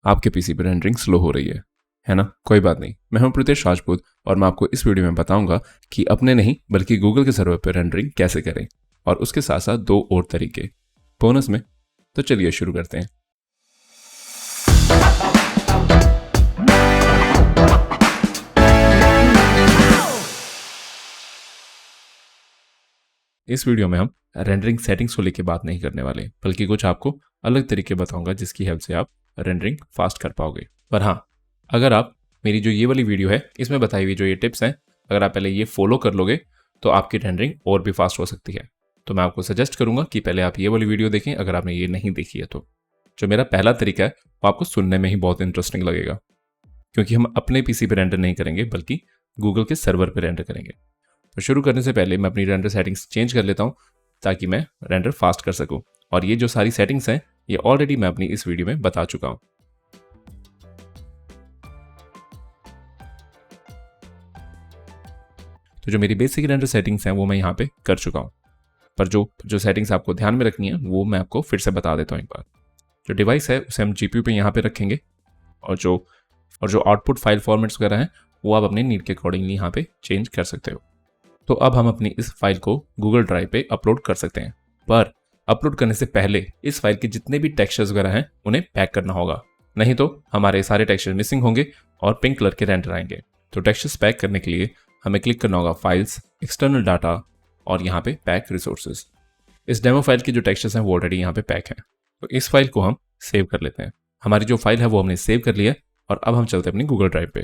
आपके पीसी पर rendering slow हो रही है ना? कोई बात नहीं। मैं हूं प्रीतेश राजपूत और मैं आपको इस वीडियो में बताऊंगा कि अपने नहीं बल्कि गूगल के सर्वर पर रेंडरिंग कैसे करें, और उसके साथ साथ दो और तरीके बोनस में। तो चलिए शुरू करते हैं। इस वीडियो में हम रेंडरिंग सेटिंग्स को लेकर बात नहीं करने वाले, बल्कि कुछ आपको अलग तरीके बताऊंगा जिसकी हेल्प से आप रेंडरिंग फास्ट कर पाओगे। पर हाँ, अगर आप मेरी जो ये वाली वीडियो है इसमें बताई हुई जो ये टिप्स हैं, अगर आप पहले ये फॉलो कर लोगे तो आपकी रेंडरिंग और भी फास्ट हो सकती है। तो मैं आपको सजेस्ट करूंगा कि पहले आप ये वाली वीडियो देखें अगर आपने ये नहीं देखी है तो। जो मेरा पहला तरीका है वो आपको सुनने में ही बहुत इंटरेस्टिंग लगेगा, क्योंकि हम अपने पीसी पे रेंडर नहीं करेंगे बल्कि गूगल के सर्वर पे रेंडर करेंगे। तो शुरू करने से पहले मैं अपनी रेंडर सेटिंग्स चेंज कर लेता हूँ ताकि मैं रेंडर फास्ट कर सकूँ। और ये जो सारी सेटिंग्स हैं ये ऑलरेडी मैं अपनी इस वीडियो में बता चुका हूँ। तो जो मेरी बेसिक रेंडर सेटिंग्स हैं वो मैं यहाँ पे कर चुका हूँ, पर जो सेटिंग्स आपको ध्यान में रखनी है वो मैं आपको फिर से बता देता हूँ एक बार। जो डिवाइस है उसे हम जीपीयू पे यहाँ पे रखेंगे, और जो आउटपुट फाइल फॉर्मेट्स वगैरह हैं वो आप अपने नीड के अकॉर्डिंगली यहाँ पे चेंज कर सकते हो। तो अब हम अपनी इस फाइल को गूगल ड्राइव पे अपलोड कर सकते हैं, पर अपलोड करने से पहले इस फाइल के जितने भी टेक्सचर्स वगैरह हैं उन्हें पैक करना होगा, नहीं तो हमारे सारे टेक्सचर मिसिंग होंगे और पिंक कलर के रेंडर आएंगे। तो टेक्सचर्स पैक करने के लिए हमें क्लिक करना होगा फाइल्स, एक्सटर्नल डाटा और यहाँ पे पैक रिसोर्सेज। इस डेमो फाइल के जो टेक्सचर्स हैं वो ऑलरेडी यहाँ पे पैक हैं, तो इस फाइल को हम सेव कर लेते हैं। हमारी जो फाइल है वो हमने सेव कर लिया और अब हम चलते हैं अपनी गूगल ड्राइव पे।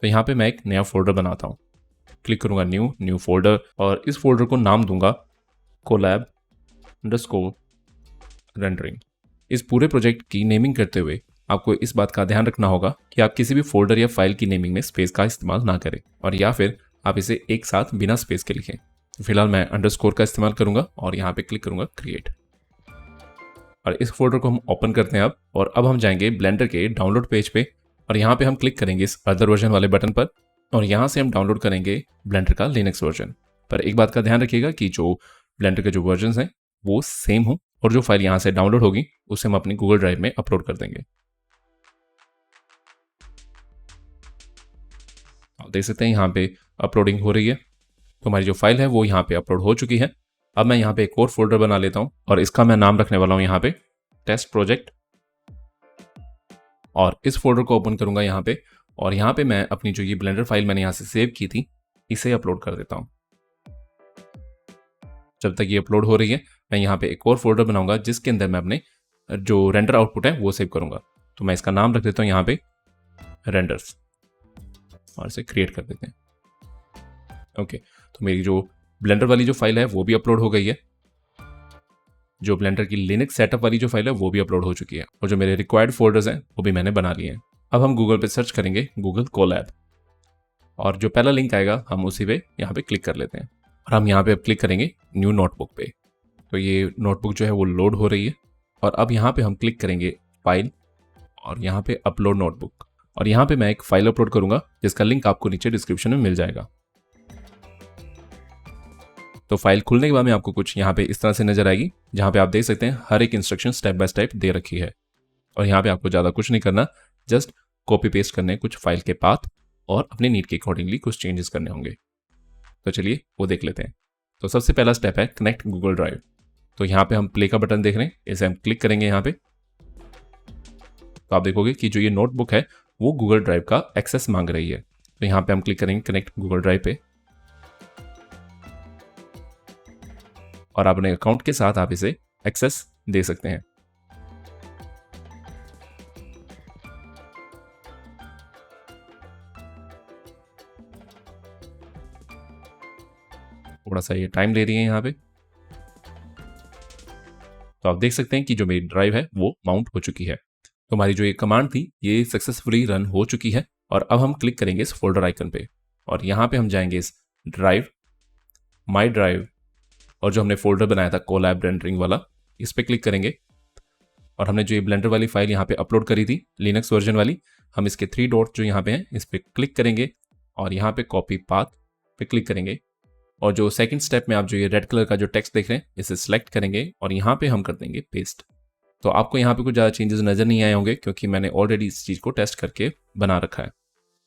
तो यहाँ पे मैं एक नया फोल्डर बनाता हूँ, क्लिक करूंगा न्यू फोल्डर और इस फोल्डर को नाम दूंगा colab_rendering। इस पूरे प्रोजेक्ट की नेमिंग करते हुए आपको इस बात का ध्यान रखना होगा कि आप किसी भी फोल्डर या फाइल की नेमिंग में स्पेस का इस्तेमाल ना करें, और या फिर आप इसे एक साथ बिना स्पेस के लिखें। फिलहाल मैं अंडरस्कोर का इस्तेमाल करूंगा और यहाँ पे क्लिक करूंगा क्रिएट, और इस फोल्डर को हम ओपन करते हैं अब। और अब हम जाएंगे ब्लेंडर के डाउनलोड पेज पे और यहाँ पे हम क्लिक करेंगे इस अदर वर्जन वाले बटन पर, और यहाँ से हम डाउनलोड करेंगे ब्लेंडर का लिनक्स वर्जन। पर एक बात का ध्यान रखिएगा कि जो ब्लेंडर के जो वर्जन हैं वो सेम हो, और जो फाइल यहाँ से डाउनलोड होगी उसे हम अपनी गूगल ड्राइव में अपलोड कर देंगे। आप देख सकते हैं यहाँ पे अपलोडिंग हो रही है, तो हमारी जो फाइल है वो यहाँ पे अपलोड हो चुकी है। अब मैं यहाँ पे एक और फोल्डर बना लेता हूँ और इसका मैं नाम रखने वाला हूँ यहाँ पे टेस्ट प्रोजेक्ट, और इस फोल्डर को ओपन करूंगा यहाँ पे, और यहाँ पे मैं अपनी जो ये ब्लेंडर फाइल मैंने यहाँ से सेव की थी इसे अपलोड कर देता हूँ। जब तक ये अपलोड हो रही है मैं यहाँ पे एक और फोल्डर बनाऊंगा जिसके अंदर मैं अपने जो रेंडर आउटपुट है वो सेव करूंगा। तो मैं इसका नाम रख देता हूँ यहाँ पे रेंडर्स, और इसे क्रिएट कर देते हैं। ओके, तो मेरी जो ब्लेंडर वाली जो फाइल है वो भी अपलोड हो गई है, जो ब्लेंडर की लिनक्स सेटअप वाली जो फाइल है वो भी अपलोड हो चुकी है, और जो मेरे रिक्वायर्ड फोल्डर्स हैं वो भी मैंने बना लिए हैं। अब हम गूगल पे सर्च करेंगे गूगल कोलैब, और जो पहला लिंक आएगा हम उसी पे यहाँ पे क्लिक कर लेते हैं, और हम यहाँ पे अब क्लिक करेंगे न्यू नोटबुक पे। तो ये नोटबुक जो है वो लोड हो रही है, और अब यहाँ पे हम क्लिक करेंगे फाइल और यहाँ पे अपलोड नोटबुक, और यहाँ पे मैं एक फाइल अपलोड करूंगा जिसका लिंक आपको नीचे डिस्क्रिप्शन में मिल जाएगा। तो फाइल खुलने के बाद में आपको कुछ यहाँ पे इस तरह से नजर आएगी, जहाँ पे आप देख सकते हैं हर एक इंस्ट्रक्शन स्टेप बाय स्टेप दे रखी है, और यहाँ पे आपको ज़्यादा कुछ नहीं करना, जस्ट कॉपी पेस्ट करने कुछ फाइल के पाथ और अपने नीड के अकॉर्डिंगली कुछ चेंजेस करने होंगे। तो चलिए वो देख लेते हैं। तो सबसे पहला स्टेप है कनेक्ट गूगल ड्राइव। तो यहाँ पे हम प्ले का बटन देख रहे हैं, इसे हम क्लिक करेंगे यहाँ पे, तो आप देखोगे कि जो ये नोटबुक है वो गूगल ड्राइव का एक्सेस मांग रही है। तो यहाँ पे हम क्लिक करेंगे कनेक्ट गूगल ड्राइव पे, और अपने अकाउंट के साथ आप इसे एक्सेस दे सकते हैं। थोड़ा सा ये टाइम ले रही है यहाँ पे। तो आप देख सकते हैं कि जो मेरी ड्राइव है वो माउंट हो चुकी है। तो हमारी जो ये कमांड थी ये सक्सेसफुली रन हो चुकी है, और अब हम क्लिक करेंगे इस फोल्डर आइकन पे, और यहाँ पे हम जाएंगे इस ड्राइव, माई ड्राइव, और जो हमने फोल्डर बनाया था कोलैब रेंडरिंग वाला इस पे क्लिक करेंगे, और हमने जो ये ब्लेंडर वाली फाइल यहाँ पे अपलोड करी थी लिनक्स वर्जन वाली, हम इसके 3 डॉट जो यहाँ पे हैं इस पे क्लिक करेंगे, और यहाँ पे कॉपी पाथ पे क्लिक करेंगे, और जो सेकंड स्टेप में आप जो ये रेड कलर का जो टेक्स्ट देख रहे हैं इसे सिलेक्ट करेंगे और यहाँ पे हम कर देंगे पेस्ट। तो आपको यहाँ पे कुछ ज़्यादा चेंजेस नज़र नहीं आए होंगे क्योंकि मैंने ऑलरेडी इस चीज़ को टेस्ट करके बना रखा है।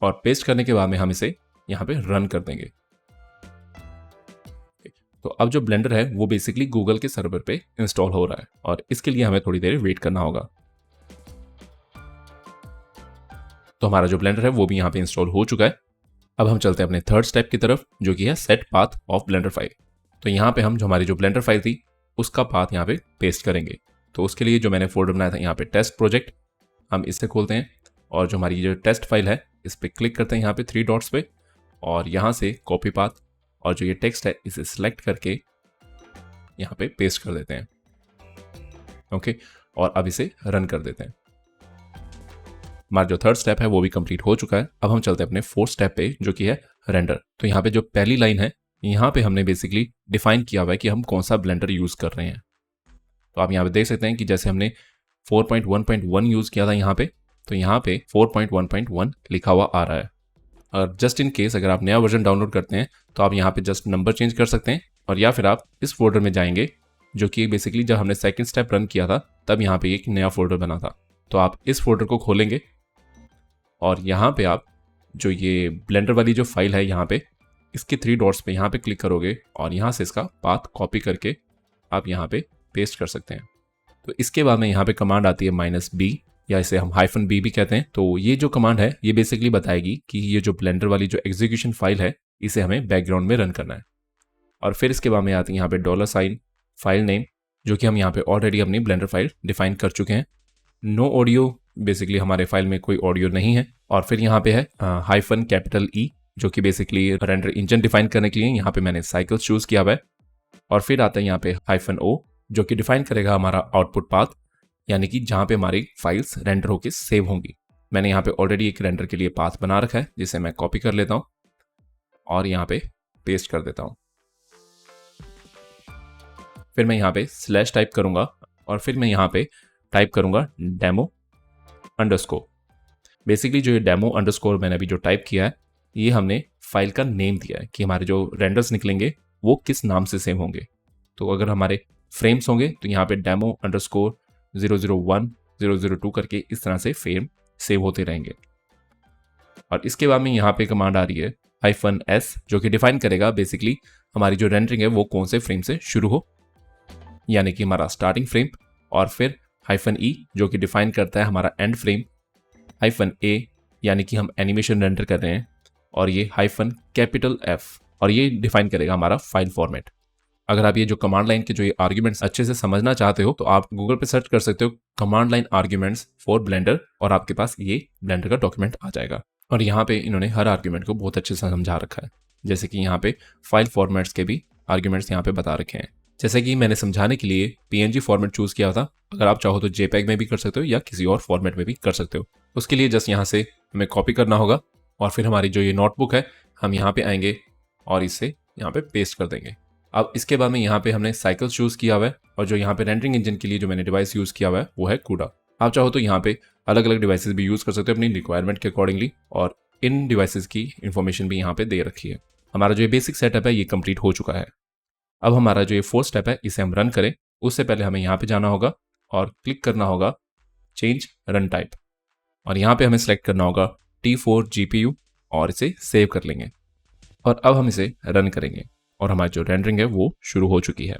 और पेस्ट करने के बाद में हम इसे यहाँ पे रन कर देंगे। तो अब जो ब्लेंडर है वो बेसिकली गूगल के सर्वर पे इंस्टॉल हो रहा है और इसके लिए हमें थोड़ी देर वेट करना होगा। तो हमारा जो ब्लेंडर है वो भी यहाँ पे इंस्टॉल हो चुका है। अब हम चलते हैं अपने थर्ड स्टेप की तरफ, जो कि है set path of blender file. तो यहाँ पे हम जो हमारी जो ब्लेंडर फाइल थी उसका पाथ यहाँ पे पेस्ट करेंगे। तो उसके लिए जो मैंने फोल्डर बनाया था यहाँ पे टेस्ट प्रोजेक्ट, हम इससे खोलते हैं और जो हमारी जो टेस्ट फाइल है इस पर क्लिक करते हैं यहाँ पे 3 डॉट्स पे और यहाँ से कॉपी पाथ और जो ये टेक्स्ट है इसे सिलेक्ट करके यहाँ पे पेस्ट कर देते हैं। ओके, और अब इसे रन कर देते हैं। हमारा जो थर्ड स्टेप है वो भी कंप्लीट हो चुका है। अब हम चलते हैं अपने फोर्थ स्टेप पे, जो कि है रेंडर। तो यहाँ पे जो पहली लाइन है यहाँ पे हमने बेसिकली डिफाइन किया हुआ है कि हम कौन सा ब्लेंडर यूज कर रहे हैं। तो आप यहाँ पे देख सकते हैं कि जैसे हमने 4.1.1 यूज किया था यहाँ पे, तो यहाँ पे 4.1.1 लिखा हुआ आ रहा है। और जस्ट इन केस अगर आप नया वर्जन डाउनलोड करते हैं तो आप यहाँ पे जस्ट नंबर चेंज कर सकते हैं और या फिर आप इस फोल्डर में जाएंगे, जो कि बेसिकली जब हमने सेकंड स्टेप रन किया था तब यहाँ पे एक नया फोल्डर बना था। तो आप इस फोल्डर को खोलेंगे और यहाँ पे आप जो ये ब्लेंडर वाली जो फाइल है यहाँ पे इसके 3 डॉट्स पे यहाँ पे क्लिक करोगे और यहाँ से इसका पाथ कॉपी करके आप यहाँ पे पेस्ट कर सकते हैं। तो इसके बाद में यहाँ पे कमांड आती है -b या इसे हम -b भी कहते हैं। तो ये जो कमांड है ये बेसिकली बताएगी कि ये जो ब्लेंडर वाली जो एग्जीक्यूशन फाइल है इसे हमें बैकग्राउंड में रन करना है। और फिर इसके बाद में आती है यहाँ पे $, फाइल नेम, जो कि हम यहाँ पे ऑलरेडी अपनी ब्लेंडर फाइल डिफाइन कर चुके हैं। नो ऑडियो, बेसिकली हमारे फाइल में कोई ऑडियो नहीं है। और फिर यहाँ पे है -E, जो कि बेसिकली रेंडर इंजन डिफाइन करने के लिए यहाँ पे मैंने साइकिल चूज किया हुआ है। और फिर आता है यहाँ पे -O, जो कि डिफाइन करेगा हमारा आउटपुट पाथ, यानी कि जहाँ पे हमारी फाइल्स रेंडर होके सेव होंगी। मैंने यहाँ पे ऑलरेडी एक रेंडर के लिए पाथ बना रखा है जिसे मैं कॉपी कर लेता हूँ और यहाँ पे पेस्ट कर देता हूँ। फिर मैं यहाँ पे स्लैश टाइप करूँगा और फिर मैं यहाँ पे टाइप करूँगा demo_। बेसिकली जो ये demo_ मैंने अभी जो टाइप किया है ये हमने फाइल का नेम दिया है कि हमारे जो रेंडर्स निकलेंगे वो किस नाम से सेव होंगे। तो अगर हमारे फ्रेम्स होंगे तो यहाँ पे demo_001 002 करके इस तरह से फ्रेम सेव होते रहेंगे। और इसके बाद में यहाँ पे कमांड आ रही है -S, जो कि डिफाइन करेगा बेसिकली हमारी जो रेंडरिंग है वो कौन से फ्रेम से शुरू हो, यानी कि हमारा स्टार्टिंग फ्रेम। और फिर -E, जो कि डिफाइन करता है हमारा एंड फ्रेम। -A, यानी कि हम एनिमेशन रेंडर कर रहे हैं। और ये -F, और ये डिफाइन करेगा हमारा फाइल फॉर्मेट। अगर आप ये जो कमांड लाइन के जो ये आर्ग्यूमेंट्स अच्छे से समझना चाहते हो तो आप गूगल पे सर्च कर सकते हो command line arguments for blender और आपके पास ये ब्लेंडर का डॉक्यूमेंट आ जाएगा। और यहाँ पे इन्होंने हर आर्ग्यूमेंट को बहुत अच्छे से समझा रखा है, जैसे कि यहाँ पे फाइल फॉर्मेट्स के भी आर्ग्यूमेंट्स यहाँ पे बता रखे हैं। जैसे कि मैंने समझाने के लिए PNG फॉर्मेट चूज किया था, अगर आप चाहो तो JPEG में भी कर सकते हो या किसी और फॉर्मेट में भी कर सकते हो। उसके लिए जस्ट यहाँ से हमें कॉपी करना होगा और फिर हमारी जो ये नोटबुक है हम यहाँ पे आएंगे और इसे यहाँ पे पेस्ट कर देंगे। अब इसके बाद में यहाँ पे हमने साइकिल चूज किया हुआ है और जो यहाँ पे रेंडरिंग इंजन के लिए जो मैंने डिवाइस यूज किया हुआ है वो है CUDA। आप चाहो तो यहाँ पे अलग अलग डिवाइसेस भी यूज कर सकते हो अपनी रिक्वायरमेंट के अकॉर्डिंगली, और इन डिवाइसेस की इंफॉर्मेशन भी यहाँ पे दे रखी है। हमारा जो ये बेसिक सेटअप है ये कंप्लीट हो चुका है। अब हमारा जो ये फोर्थ स्टेप है इसे हम रन करें उससे पहले हमें यहाँ पे जाना होगा और क्लिक करना होगा चेंज रन टाइप, और यहाँ पे हमें सेलेक्ट करना होगा T4 GPU और इसे सेव कर लेंगे। और अब हम इसे रन करेंगे और हमारी जो रेंडरिंग है वो शुरू हो चुकी है।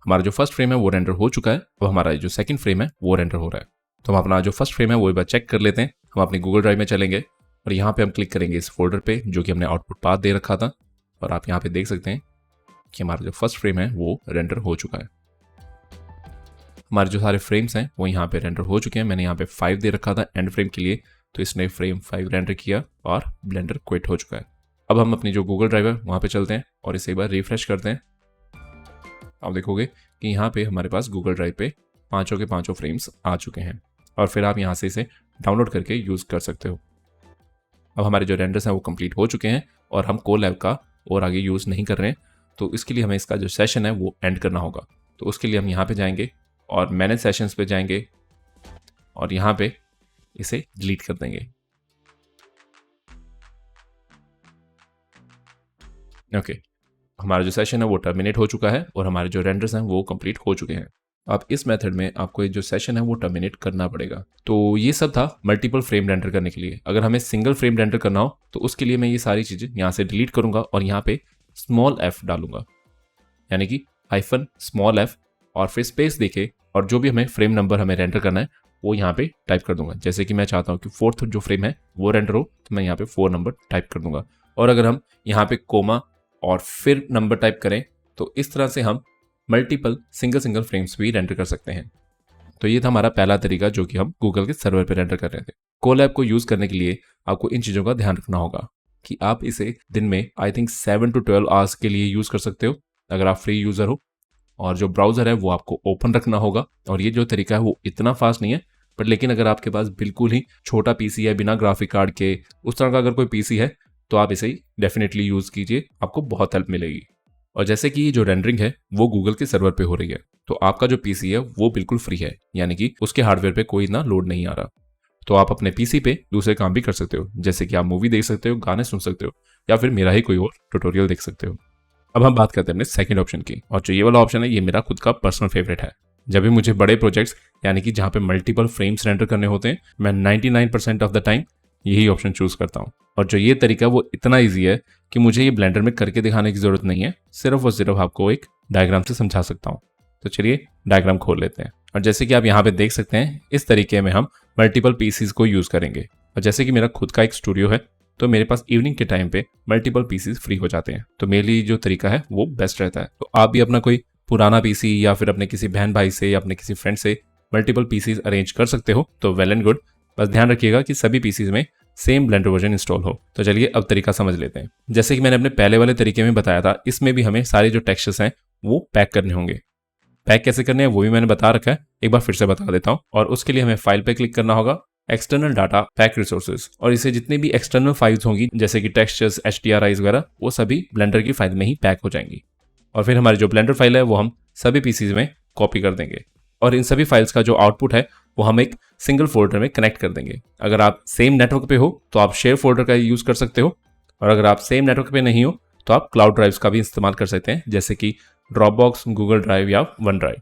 हमारा जो फर्स्ट फ्रेम है वो रेंडर हो चुका है। अब हमारा जो सेकंड फ्रेम है वो रेंडर हो रहा है। तो हम अपना जो फर्स्ट फ्रेम है वो एक बार चेक कर लेते हैं। हम अपनी गूगल ड्राइव में चलेंगे और यहाँ पे हम क्लिक करेंगे इस फोल्डर पे जो कि हमने आउटपुट पाथ दे रखा था, और आप यहाँ पे देख सकते हैं कि हमारा जो फर्स्ट फ्रेम है वो रेंडर हो चुका है। हमारे जो सारे फ्रेम्स हैं वो यहाँ पे रेंडर हो चुके हैं। मैंने यहाँ पे 5 दे रखा था एंड फ्रेम के लिए, तो इसने फ्रेम 5 रेंडर किया और ब्लेंडर क्विट हो चुका है। अब हम अपनी जो गूगल ड्राइव है वहाँ पे चलते हैं और इसे एक बार रिफ्रेश करते हैं। आप देखोगे कि यहाँ पे हमारे पास गूगल ड्राइव पे 5 के 5 फ्रेम्स आ चुके हैं और फिर आप यहाँ से इसे डाउनलोड करके यूज़ कर सकते हो। अब हमारे जो रेंडर्स हैं वो कंप्लीट हो चुके हैं और हम कोलैब का और आगे यूज़ नहीं कर रहे हैं, तो इसके लिए हमें इसका जो सेशन है वो एंड करना होगा। तो उसके लिए हम यहाँ पे जाएंगे और मैनेज सेशंस पे जाएंगे और यहाँ पे इसे डिलीट कर देंगे। ओके, हमारा जो सेशन है वो टर्मिनेट हो चुका है और हमारे जो रेंडर्स हैं वो कंप्लीट हो चुके हैं। अब इस मेथड में आपको ये जो सेशन है वो टर्मिनेट करना पड़ेगा। तो ये सब था मल्टीपल फ्रेम रेंडर करने के लिए। अगर हमें सिंगल फ्रेम रेंडर करना हो तो उसके लिए मैं ये सारी चीज़ें यहाँ से डिलीट करूँगा और यहाँ पे स्मॉल f डालूंगा, यानी कि हाइफन स्मॉल f और फिर स्पेस देके और जो भी हमें फ्रेम नंबर हमें रेंडर करना है वो यहाँ पे टाइप कर दूंगा। जैसे कि मैं चाहता हूँ कि 4th जो फ्रेम है वो रेंडर हो तो मैं यहाँ पे 4 नंबर टाइप कर दूंगा। और अगर हम यहाँ पे कोमा और फिर नंबर टाइप करें तो इस तरह से हम मल्टीपल सिंगल फ्रेम्स भी रेंडर कर सकते हैं। तो ये था हमारा पहला तरीका जो कि हम गूगल के सर्वर पर रेंडर कर रहे थे। कोलैब को यूज़ करने के लिए आपको इन चीज़ों का ध्यान रखना होगा कि आप इसे दिन में आई थिंक 7 to 12 आवर्स के लिए यूज़ कर सकते हो अगर आप फ्री यूज़र हो, और जो ब्राउज़र है वो आपको ओपन रखना होगा। और ये जो तरीका है वो इतना फास्ट नहीं है, पर लेकिन अगर आपके पास बिल्कुल ही छोटा पीसी है बिना ग्राफिक कार्ड के, उस तरह का अगर कोई पीसी है तो आप इसे डेफिनेटली यूज़ कीजिए, आपको बहुत हेल्प मिलेगी। और जैसे कि ये जो रेंडरिंग है वो गूगल के सर्वर पे हो रही है, तो आपका जो पीसी है वो बिल्कुल फ्री है, यानी कि उसके हार्डवेयर पे कोई ना लोड नहीं आ रहा। तो आप अपने पीसी पे दूसरे काम भी कर सकते हो, जैसे कि आप मूवी देख सकते हो, गाने सुन सकते हो, या फिर मेरा ही कोई और ट्यूटोरियल देख सकते हो। अब हम बात करते हैं अपने सेकंड ऑप्शन की, और जो ये वाला ऑप्शन है ये मेरा खुद का पर्सनल फेवरेट है। जब भी मुझे बड़े प्रोजेक्ट्स यानी कि जहाँ पे मल्टीपल फ्रेम्स रेंडर करने होते हैं, मैं 99% ऑफ द टाइम यही ऑप्शन चूज करता हूँ। और जो ये तरीका वो इतना ईजी है कि मुझे ये ब्लेंडर में करके दिखाने की जरूरत नहीं है, सिर्फ और सिर्फ आपको एक डायग्राम से समझा सकता हूँ। तो चलिए डायग्राम खोल लेते हैं। और जैसे कि आप यहाँ पे देख सकते हैं इस तरीके में हम मल्टीपल पीसीज को यूज करेंगे। और जैसे कि मेरा खुद का एक स्टूडियो है तो मेरे पास इवनिंग के टाइम पे मल्टीपल पीसीज फ्री हो जाते हैं, तो मेरे लिए जो तरीका है वो बेस्ट रहता है। तो आप भी अपना कोई पुराना पीसी या फिर अपने किसी बहन भाई से या अपने किसी फ्रेंड से मल्टीपल पीसीज अरेंज कर सकते हो, तो वेल एंड गुड। बस ध्यान रखिएगा कि सभी पीसीज में सेम ब्लेंडर वर्जन इंस्टॉल हो। तो चलिए अब तरीका समझ लेते हैं। जैसे कि मैंने अपने पहले वाले तरीके में बताया था, इसमें भी हमें सारे जो टेक्सचर्स हैं वो पैक करने होंगे। पैक कैसे करने हैं वो भी मैंने बता रखा है, एक बार फिर से बता देता हूँ। और उसके लिए हमें फाइल पे क्लिक करना होगा, एक्सटर्नल डाटा पैक रिसोर्सेज, और इसे जितनी भी एक्सटर्नल फाइल्स होंगी जैसे कि टेक्सचर्स, HDRIs वगैरह, वो सभी ब्लेंडर की फाइल में ही पैक हो जाएंगी। और फिर हमारी जो ब्लेंडर फाइल है वो हम सभी पीसीज में कॉपी कर देंगे, और इन सभी फाइल्स का जो आउटपुट है वो हम एक सिंगल फोल्डर में कनेक्ट कर देंगे। अगर आप सेम नेटवर्क पे हो तो आप शेयर फोल्डर का यूज कर सकते हो, और अगर आप सेम नेटवर्क पे नहीं हो तो आप क्लाउड ड्राइव्स का भी इस्तेमाल कर सकते हैं, जैसे कि ड्रॉपबॉक्स, गूगल ड्राइव या वन ड्राइव।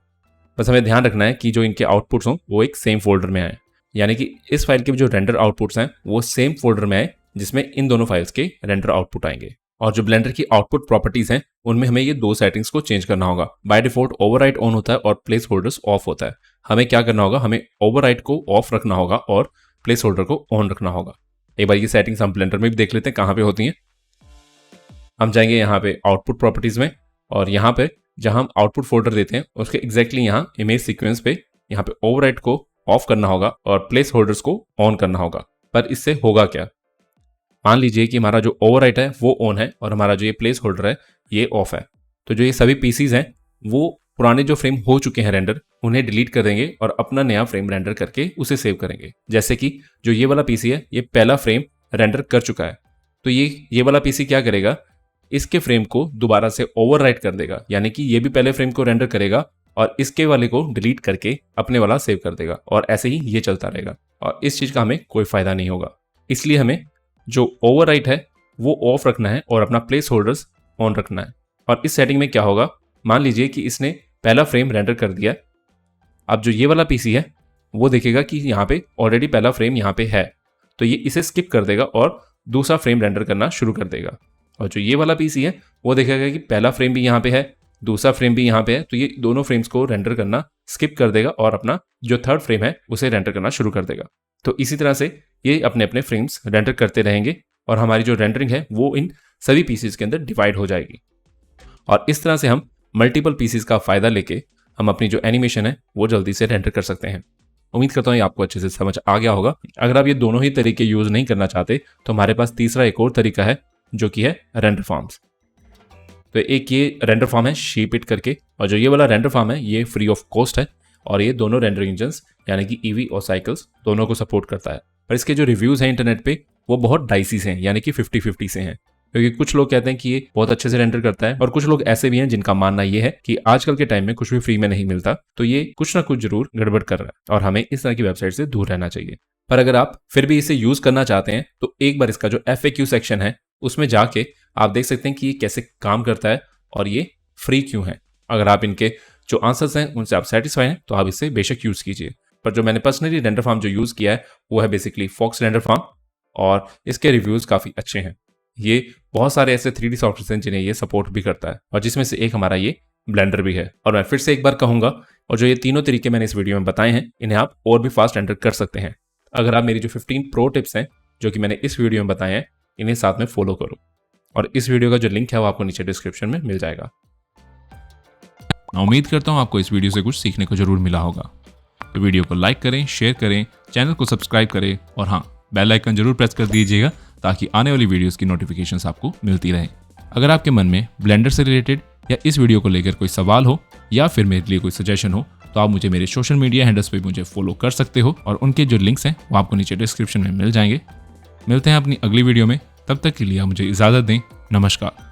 बस हमें ध्यान रखना है कि जो इनके आउटपुट्स हों वो एक सेम फोल्डर में आए, यानी कि इस फाइल के जो रेंडर आउटपुट्स हैं वो सेम फोल्डर में आए जिसमें इन दोनों फाइल्स के रेंडर आउटपुट आएंगे। और जो ब्लेंडर की आउटपुट प्रॉपर्टीज हैं उनमें हमें ये दो सेटिंग्स को चेंज करना होगा। बाय डिफॉल्ट ओवरराइड ऑन होता है और प्लेस होल्डर्स ऑफ होता है। हमें क्या करना होगा, हमें ओवरराइड को ऑफ रखना होगा और प्लेस होल्डर को ऑन रखना होगा। एक बार ये सेटिंग्स हम ब्लेंडर में भी देख लेते हैं कहाँ पे होती हैं। हम जाएंगे यहाँ पे आउटपुट प्रॉपर्टीज में, और यहाँ पे जहाँ हम आउटपुट फोल्डर देते हैं उसके एग्जैक्टली यहाँ इमेज सीक्वेंस पे यहाँ पे ओवरराइड को ऑफ करना होगा और प्लेस होल्डर्स को ऑन करना होगा। पर इससे होगा क्या, मान लीजिए कि हमारा जो ओवरराइड है वो ऑन है और हमारा जो ये प्लेस होल्डर है ये ऑफ है, तो जो ये सभी पीसीज हैं वो पुराने जो फ्रेम हो चुके हैं रेंडर उन्हें डिलीट कर देंगे और अपना नया फ्रेम रेंडर करके उसे सेव करेंगे। जैसे कि जो ये वाला पीसी है ये पहला फ्रेम रेंडर कर चुका है, तो ये वाला पीसी क्या करेगा, इसके फ्रेम को दोबारा से ओवरराइट कर देगा, यानी कि ये भी पहले फ्रेम को रेंडर करेगा और इसके वाले को डिलीट करके अपने वाला सेव कर देगा, और ऐसे ही ये चलता रहेगा। और इस चीज का हमें कोई फायदा नहीं होगा, इसलिए हमें जो ओवरराइट है वो ऑफ रखना है और अपना प्लेस होल्डर्स ऑन रखना है। और इस सेटिंग में क्या होगा, मान लीजिए कि इसने पहला फ्रेम रेंडर कर दिया, अब जो ये वाला पीसी है वो देखेगा कि यहाँ पे ऑलरेडी पहला फ्रेम यहाँ पे है, तो ये इसे स्किप कर देगा और दूसरा फ्रेम रेंडर करना शुरू कर देगा। और जो ये वाला पीसी है वो देखेगा कि पहला फ्रेम भी यहाँ पे है, दूसरा फ्रेम भी यहाँ पे है, तो ये दोनों फ्रेम्स को रेंडर करना स्किप कर देगा और अपना जो थर्ड फ्रेम है उसे रेंडर करना शुरू कर देगा। तो इसी तरह से ये अपने अपने फ्रेम्स रेंडर करते रहेंगे और हमारी जो रेंडरिंग है वो इन सभी पीसीज के अंदर डिवाइड हो जाएगी। और इस तरह से हम मल्टीपल पीसीज का फायदा लेके हम अपनी जो एनिमेशन है वो जल्दी से रेंडर कर सकते हैं। उम्मीद करता हूँ ये आपको अच्छे से समझ आ गया होगा। अगर आप ये दोनों ही तरीके यूज नहीं करना चाहते तो हमारे पास तीसरा एक और तरीका है जो कि है रेंडर फार्म्स। तो एक ये रेंडर फार्म है शीपिट करके, और जो ये वाला रेंडर फार्म है ये फ्री ऑफ कॉस्ट है, और ये दोनों रेंडर इंजन्स यानी कि ईवी और साइकिल्स दोनों को सपोर्ट करता है। पर इसके जो रिव्यूज हैं इंटरनेट पे वो बहुत डाइसी से हैं, यानी कि 50-50 से हैं। क्योंकि कुछ लोग कहते हैं कि ये बहुत अच्छे से रेंडर करता है और कुछ लोग ऐसे भी हैं जिनका मानना ये है कि आजकल के टाइम में कुछ भी फ्री में नहीं मिलता, तो ये कुछ ना कुछ जरूर गड़बड़ कर रहा है और हमें इस तरह की वेबसाइट से दूर रहना चाहिए। पर अगर आप फिर भी इसे यूज करना चाहते हैं तो एक बार इसका जो FAQ सेक्शन है उसमें जाके आप देख सकते हैं कि ये कैसे काम करता है और ये फ्री क्यों है। अगर आप इनके जो आंसर्स हैं उनसे आप सेटिस्फाई हैं तो आप इसे बेशक यूज कीजिए। पर जो मैंने पर्सनली रेंडर फार्म जो यूज किया है वो है बेसिकली फॉक्स रेंडर फार्म और इसके रिव्यूज काफी अच्छे हैं। ये बहुत सारे ऐसे 3D सॉफ्टवेयर हैं जिन्हें ये सपोर्ट भी करता है और जिसमें से एक हमारा ये ब्लेंडर भी है। और मैं फिर से एक बार कहूंगा, और जो ये तीनों तरीके मैंने इस वीडियो में बताए हैं इन्हें आप और भी फास्ट रेंडर कर सकते हैं अगर आप मेरी जो 15 प्रो टिप्स हैं जो कि मैंने इस वीडियो में बताए हैं इन्हें साथ में फॉलो करो। और इस वीडियो का जो लिंक है वो आपको नीचे डिस्क्रिप्शन में मिल जाएगा। मैं उम्मीद करता हूँ आपको इस वीडियो से कुछ सीखने को जरूर मिला होगा। तो वीडियो को लाइक करें, शेयर करें, चैनल को सब्सक्राइब करें और हाँ, बेल आइकन जरूर प्रेस कर दीजिएगा ताकि आने वाली वीडियोस की नोटिफिकेशंस आपको मिलती रहें। अगर आपके मन में ब्लेंडर से रिलेटेड या इस वीडियो को लेकर कोई सवाल हो या फिर मेरे लिए कोई सजेशन हो तो आप मुझे मेरे सोशल मीडिया हैंडल्स पे मुझे फॉलो कर सकते हो और उनके जो लिंक्स हैं वो आपको नीचे डिस्क्रिप्शन में मिल जाएंगे। मिलते हैं अपनी अगली वीडियो में, तब तक के लिए आप मुझे इजाज़त दें। नमस्कार।